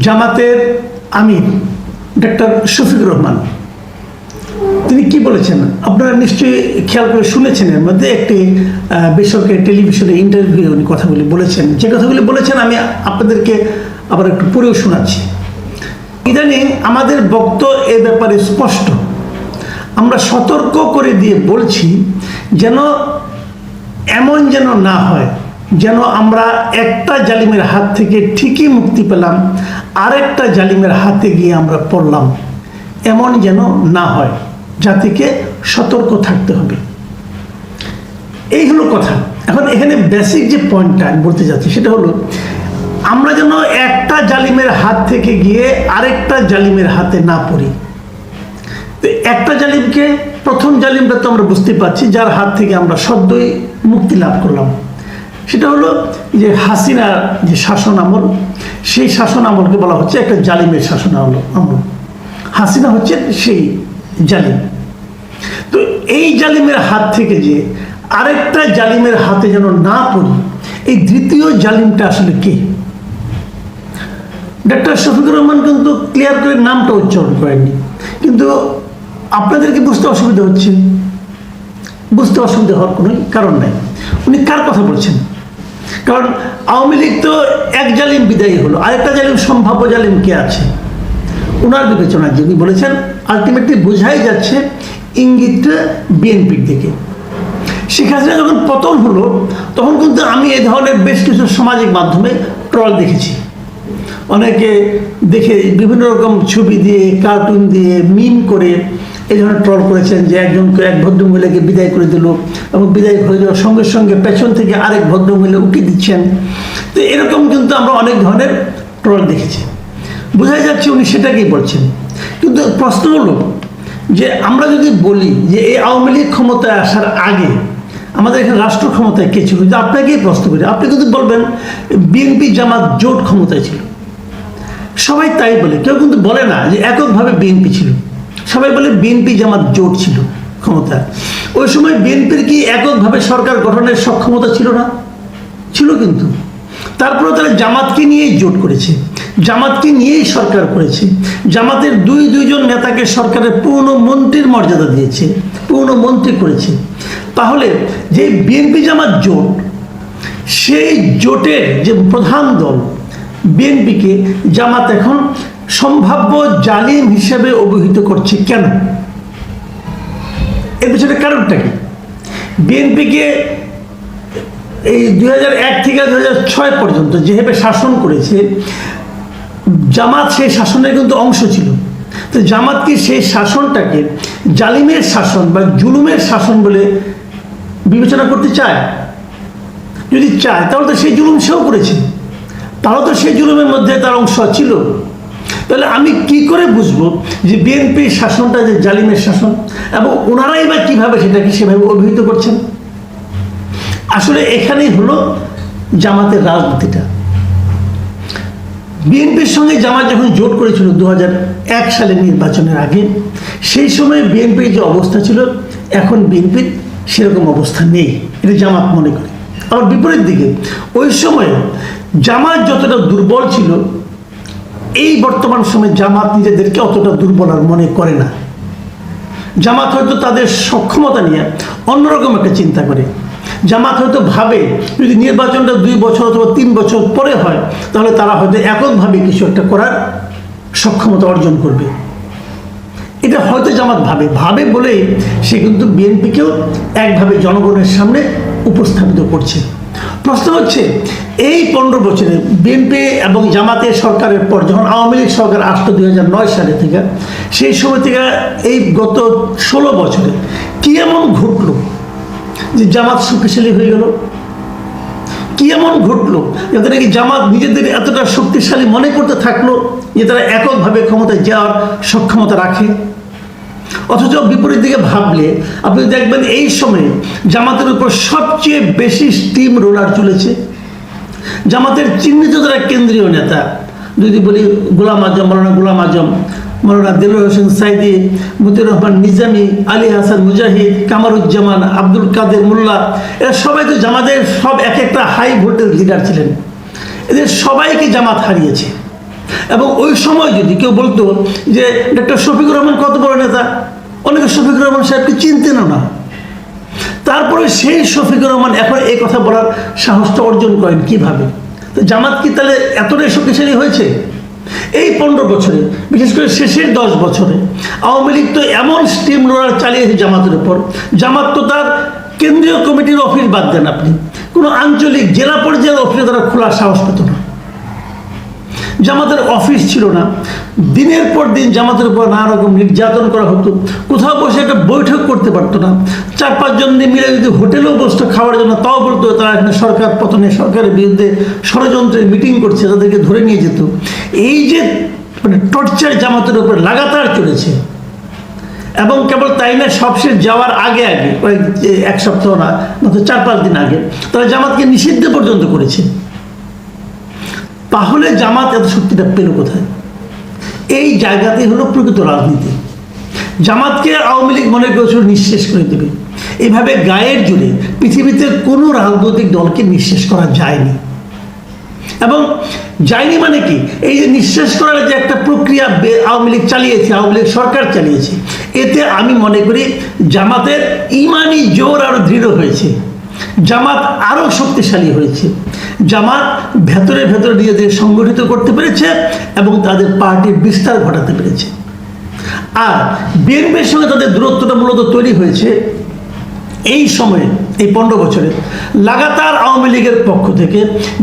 জামাতের আমির ডক্টর শফিকুর রহমান তিনি কি বলেছেন আপনারা নিশ্চয়ই খেয়াল করে শুনেছেন। এর মধ্যে একটি বেসরকারি টেলিভিশনে ইন্টারভিউ উনি কথাগুলি বলেছেন। যে কথাগুলি বলেছেন আমি আপনাদেরকে আবার একটু পড়েও শোনাচ্ছি। ইদানিং আমাদের বক্তব্য এ ব্যাপারে স্পষ্ট। আমরা সতর্ক করে দিয়ে বলছি যেন এমন যেন না হয় যেন আমরা একটা জালিমের হাত থেকে ঠিকই মুক্তি পেলাম, আরেকটা জালিমের হাতে গিয়ে আমরা পড়লাম, এমন যেন না হয়। জাতিকে সতর্ক থাকতে হবে, এই হলো কথা। এখন এখানে বেসিক যে পয়েন্টটা আমি বলতে যাচ্ছি সেটা হলো আমরা যেন একটা জালিমের হাত থেকে গিয়ে আরেকটা জালিমের হাতে না পড়ি। তো একটা জালিমকে, প্রথম জালিমটা তো আমরা বুঝতে পারছি যার হাত থেকে আমরা সদ্যই মুক্তি লাভ করলাম, সেটা হলো যে হাসিনার যে শাসন আমল, সেই শাসন আমলকে বলা হচ্ছে একটা জালিমের শাসন আমল। হাসিনা হচ্ছে সেই জালিম। তো এই জালিমের হাত থেকে যে আরেকটা জালিমের হাতে যেন না পড়ি, এই দ্বিতীয় জালিমটা আসলে কে? ডক্টর শফিকুর রহমান কিন্তু ক্লিয়ার করে নামটা উচ্চারণ করেননি, কিন্তু আপনাদেরকে বুঝতে অসুবিধা হচ্ছে। বুঝতে অসুবিধা হওয়ার কোনো কারণ নাই। উনি কার কথা বলছেন? কারণ আওয়ামী লীগ তো এক জালিম বিদায়ী হলো, আরেকটা জালিম সম্ভাব্য জালিম কে আছে ওনার বিবেচনায় যিনি বলেছেন। আলটিমেটলি বোঝাই যাচ্ছে ইঙ্গিতটা বিএনপির দিকে। শেখ হাসিনা যখন পতন হলো তখন কিন্তু আমি এই ধরনের বেশ কিছু সামাজিক মাধ্যমে ট্রল দেখেছি। অনেকে দেখে বিভিন্ন রকম ছবি দিয়ে, কার্টুন দিয়ে, মিম করে এই ধরনের ট্রল করেছেন যে একজনকে, এক ভদ্রমহিলাকে বিদায় করে দিল এবং বিদায় হয়ে যাওয়ার সঙ্গে সঙ্গে পেছন থেকে আরেক ভদ্রমহিলা উকি দিচ্ছেন। তো এরকম কিন্তু আমরা অনেক ধরনের ট্রল দেখেছি। বোঝা যাচ্ছে উনি সেটাকেই বলছেন। কিন্তু প্রশ্ন হলো যে আমরা যদি বলি যে এই আওয়ামী লীগ ক্ষমতায় আসার আগে আমাদের এখানে রাষ্ট্র ক্ষমতায় কে ছিল, যে আপনাকেই প্রশ্ন করি, আপনি কিন্তু বলবেন বিএনপি জামাত জোট ক্ষমতায় ছিল। সবাই তাই বলে, কেউ কিন্তু বলে না যে এককভাবে বিএনপি ছিল। সবাই বলে বিএনপি জামাত জোট ছিল ক্ষমতায়। ওই সময় বিএনপির কি এককভাবে সরকার গঠনের সক্ষমতা ছিল না? ছিল কিন্তু। তারপরে তারা জামাতকে নিয়েই জোট করেছে, জামাতকে নিয়েই সরকার করেছে। জামাতের দুইজন নেতাকে সরকারের পূর্ণ মন্ত্রীর মর্যাদা দিয়েছে, পূর্ণ মন্ত্রী করেছে। তাহলে যে বিএনপি জামাত জোট, সেই জোটের যে প্রধান দল বিএনপিকে জামাত এখন সম্ভাব্য জালিম হিসেবে অভিহিত করছে কেন? এর পিছনে কারণটা কি? বিএনপিকে এই 2001 থেকে 2006 পর্যন্ত যেভাবে শাসন করেছে জামাত, সেই শাসনের কিন্তু অংশ ছিল। তো জামাত কি সেই শাসনটাকে জালিমের শাসন বা জুলুমের শাসন বলে বিবেচনা করতে চায়? যদি চায় তাহলে তো সেই জুলুম সেও করেছে, তাহলে তো সেই জুলুমের মধ্যে তার অংশ ছিল। তাহলে আমি কি করে বুঝবো যে বিএনপির শাসনটা যে জালিমের শাসন, এবং ওনারাই বা কীভাবে সেটাকে সেভাবে অভিহিত করছেন? আসলে এখানেই হলো জামাতের রাজনীতিটা। বিএনপির সঙ্গে জামাত যখন জোট করেছিল 2001 সালের নির্বাচনের আগে, সেই সময় বিএনপির যে অবস্থা ছিল এখন বিএনপির সেরকম অবস্থা নেই, এটা জামাত মনে করে। আবার বিপরীত দিকে ওই সময় জামাত যতটা দুর্বল ছিল, এই বর্তমান সময়ে জামাত নিজেদেরকে অতটা দুর্বল আর মনে করে না। জামাত হয়তো তাদের সক্ষমতা নিয়ে অন্যরকম একটা চিন্তা করে। জামাত হয়তো ভাবে যদি নির্বাচনটা 2 বছর অথবা 3 বছর পরে হয় তাহলে তারা হয়তো এককভাবে কিছু একটা করার সক্ষমতা অর্জন করবে। এটা হয়তো জামাত ভাবে বলেই সে কিন্তু বিএনপিকেও একভাবে জনগণের সামনে উপস্থাপিত করছে। প্রশ্ন হচ্ছে এই 15 বছরে বিএনপি এবং জামাতের সরকারের পর যখন আওয়ামী লীগ সরকার আসতো 2009 সালে থেকে, সেই সময় থেকে এই গত 16 বছরে কি এমন ঘটলো যে জামাত শক্তিশালী হয়ে গেল? কি এমন ঘটলো যাতে নাকি জামাত নিজেদের এতটা শক্তিশালী মনে করতে থাকলো যে তারা এককভাবে ক্ষমতায় যাওয়ার সক্ষমতা রাখে? অথচ বিপরীত দিকে ভাবলে আপনি দেখবেন এই সময়ে জামাতের উপর সবচেয়ে বেশি স্টিম রোলার চলেছে। জামাতের চিহ্নিত যারা কেন্দ্রীয় নেতা, যদি বলি গোলাম আজম, মৌলানা গোলাম আজম, মৌলানা দেলোয়ার হোসেন সাইদি, মতিউর রহমান নিজামী, আলী হাসান মুজাহিদ, কামারুজ্জামান, আব্দুল কাদের মোল্লা, এরা সবাই তো জামাতের সব এক একটা হাই ভোল্টেজ লিডার ছিলেন। এদের সবাইকে জামাত হারিয়েছে। এবং ওই সময় যদি কেউ বলতো যে ডক্টর শফিকুর রহমান কত বড় নেতা, অনেকে শফিকুর রহমান সাহেবকে চিনতেনও না। তারপরে সেই শফিকুর রহমান এখন এই কথা বলার সাহসটা অর্জন করেন কিভাবে? তো জামাত কি তাহলে এতটাই শক্তিশালী হয়েছে? এই 15 বছরে, বিশেষ করে শেষের 10 বছরে আওয়ামী লীগ তো এমন স্টিম রোলার চালিয়েছে জামাতের উপর। জামাত তো তার কেন্দ্রীয় কমিটির অফিস বাদ দেন আপনি, কোনো আঞ্চলিক জেলা পর্যায়ের অফিসে তারা খোলার সাহস পেত না। জামাতের অফিস ছিল না, দিনের পর দিন জামাতের উপর নানা রকম নির্যাতন করা হতো। কোথাও বসে একটা বৈঠক করতে পারতো না। 4-5 জন মিলে যদি হোটেলেও বসতো খাওয়ার জন্য, তাও বলতো তারা এখানে সরকার পতনে, সরকারের বিরুদ্ধে ষড়যন্ত্রের মিটিং করছে, তাদেরকে ধরে নিয়ে যেত। এই যে মানে টর্চার জামাতের উপর লাগাতার চলেছে। এবং কেবল তাই না, সবশেষ যাওয়ার আগে কয়েক 1 সপ্তাহ না, মাত্র 4-5 দিন আগে তারা জামাতকে নিষিদ্ধ পর্যন্ত করেছে। তাহলে জামাত এত শক্তিটা পেল কোথায়? এই জায়গাতেই হলো প্রকৃত রাজনীতি। জামাতকে আওয়ামী লীগ মনে করেছিল নিঃশেষ করে দেবে। এইভাবে গায়ের জোরে পৃথিবীতে কোনো রাজনৈতিক দলকে নিঃশেষ করা যায়নি। এবং যায়নি মানে কি, এই যে নিঃশেষ করার যে একটা প্রক্রিয়া আওয়ামী লীগ চালিয়েছে, আওয়ামী লীগ সরকার চালিয়েছে, এতে আমি মনে করি জামাতের ইমানি জোর আরো দৃঢ় হয়েছে, জামাত আরো শক্তিশালী হয়েছে। জামাত ভেতরে ভেতরে নিজেদের সংগঠিত করতে পেরেছে এবং তাদের পার্টির বিস্তার ঘটাতে পেরেছে। আর বিএনপির সঙ্গে তাদের দূরত্বটা মূলত তৈরি হয়েছে এই সময়ে, এই 15 বছরে লাগাতার আওয়ামী লীগের পক্ষ থেকে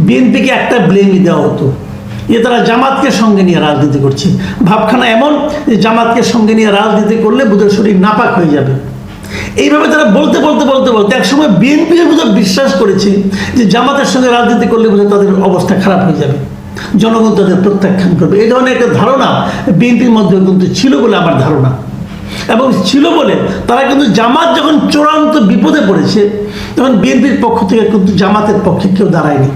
বিএনপিকে একটা ব্লেমই দেওয়া হতো যে তারা জামাতকে সঙ্গে নিয়ে রাজনীতি করছে। ভাবখানা এমন যে জামাতকে সঙ্গে নিয়ে রাজনীতি করলে বুধের শরীর নাপাক হয়ে যাবে। এইভাবে তারা বলতে বলতে বলতে বলতে একসময় বিএনপি বোধহয় বিশ্বাস করেছে যে জামাতের সঙ্গে রাজনীতি করলে বোধহয় তাদের অবস্থা খারাপ হয়ে যাবে, জনগণ তাদের প্রত্যাখ্যান করবে। এই ধরনের একটা ধারণা বিএনপির মধ্যে কিন্তু ছিল বলে আমার ধারণা। এবং ছিল বলে তারা কিন্তু জামাত যখন চূড়ান্ত বিপদে পড়েছে, তখন বিএনপির পক্ষ থেকে কিন্তু জামাতের পক্ষে কেউ দাঁড়ায়নি।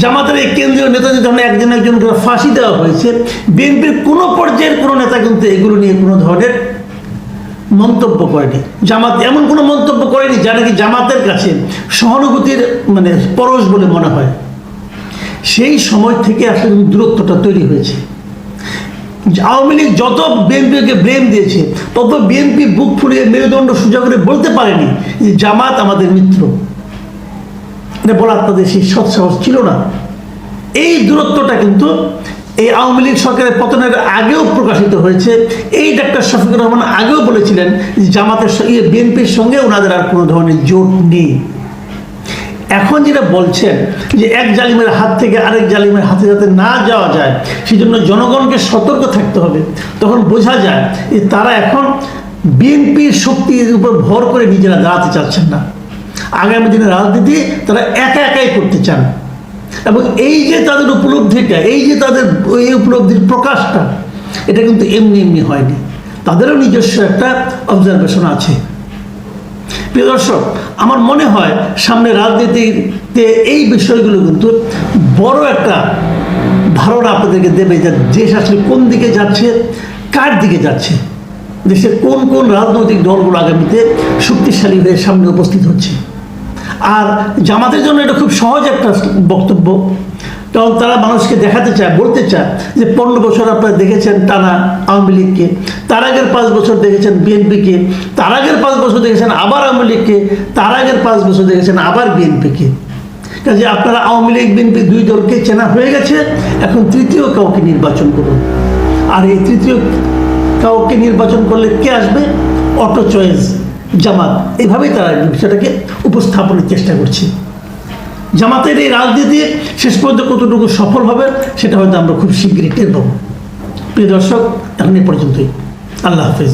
জামাতের এই কেন্দ্রীয় নেতাদের যখন একজন একজন করে ফাঁসি দেওয়া হয়েছে, বিএনপির কোনো পর্যায়ের কোনো নেতা কিন্তু এগুলো নিয়ে কোনো ধরনের মন্তব্য করেনি। জামাত এমন কোনো মন্তব্য করেনি যা নাকি জামাতের কাছে সহানুভূতির মানে পরশ বলে মনে হয়। সেই সময় থেকে আসলে দূরত্বটা তৈরি হয়েছে। আওয়ামী লীগ যত বিএনপিকে ব্লেম দিয়েছে, তত বিএনপি বুক ফুলিয়ে মেরুদণ্ড সোজা করে বলতে পারেনি যে জামাত আমাদের মিত্র। এটা বলার তাদের সেই সৎসাহস ছিল না। এই দূরত্বটা কিন্তু এই আওয়ামী লীগ সরকারের পতনের আগেও প্রকাশিত হয়েছে। এই ডক্টর শফিকুর রহমান আগেও বলেছিলেন যে জামাতের বিএনপির সঙ্গে ওনাদের আর কোনো ধরনের জোট নেই। এখন যেটা বলছেন যে এক জালিমের হাত থেকে আরেক জালিমের হাতে যাতে না যাওয়া যায়, সেই জন্য জনগণকে সতর্ক থাকতে হবে, তখন বোঝা যায় যে তারা এখন বিএনপির শক্তির উপর ভর করে নিজেরা দাঁড়াতে চাচ্ছেন না। আগামী দিনে রাজনীতি তারা একা একাই করতে চান। এবং এই যে তাদের উপলব্ধিটা, এই যে তাদের এই উপলব্ধির প্রকাশটা, এটা কিন্তু এমনি এমনি হয়নি। তাদেরও নিজস্ব একটা অবজারভেশন আছে। প্রিয় দর্শক, আমার মনে হয় সামনে রাজনীতিতে এই বিষয়গুলো কিন্তু বড় একটা ধারণা আপনাদেরকে দেবে যে দেশ আসলে কোন দিকে যাচ্ছে, কার দিকে যাচ্ছে, দেশের কোন কোন রাজনৈতিক দলগুলো আগামীতে শক্তিশালী হয়ে সামনে উপস্থিত হচ্ছে। আর জামাতের জন্য এটা খুব সহজ একটা বক্তব্য, কারণ তারা মানুষকে দেখাতে চায়, বলতে চায় যে 15 বছর আপনারা দেখেছেন টানা আওয়ামী লীগকে, তার আগের 5 বছর দেখেছেন বিএনপিকে, তার আগের 5 বছর দেখেছেন আবার আওয়ামী লীগকে, তার আগের 5 বছর দেখেছেন আবার বিএনপিকে। কাজে আপনারা আওয়ামী লীগ বিএনপি 2 দলকে চেনা হয়ে গেছে, এখন তৃতীয় কাউকে নির্বাচন করুন। আর এই তৃতীয় কাউকে নির্বাচন করলে কে আসবে? অটো চয়েস জামাত। এইভাবেই তারা বিষয়টাকে উপস্থাপনের চেষ্টা করছে। জামাতের এই রাজনীতি শেষ পর্যন্ত কতটুকু সফল হবে সেটা হয়তো আমরা খুব শীঘ্রই টের পাবো। প্রিয় দর্শক, এখন এ পর্যন্তই। আল্লাহ হাফেজ।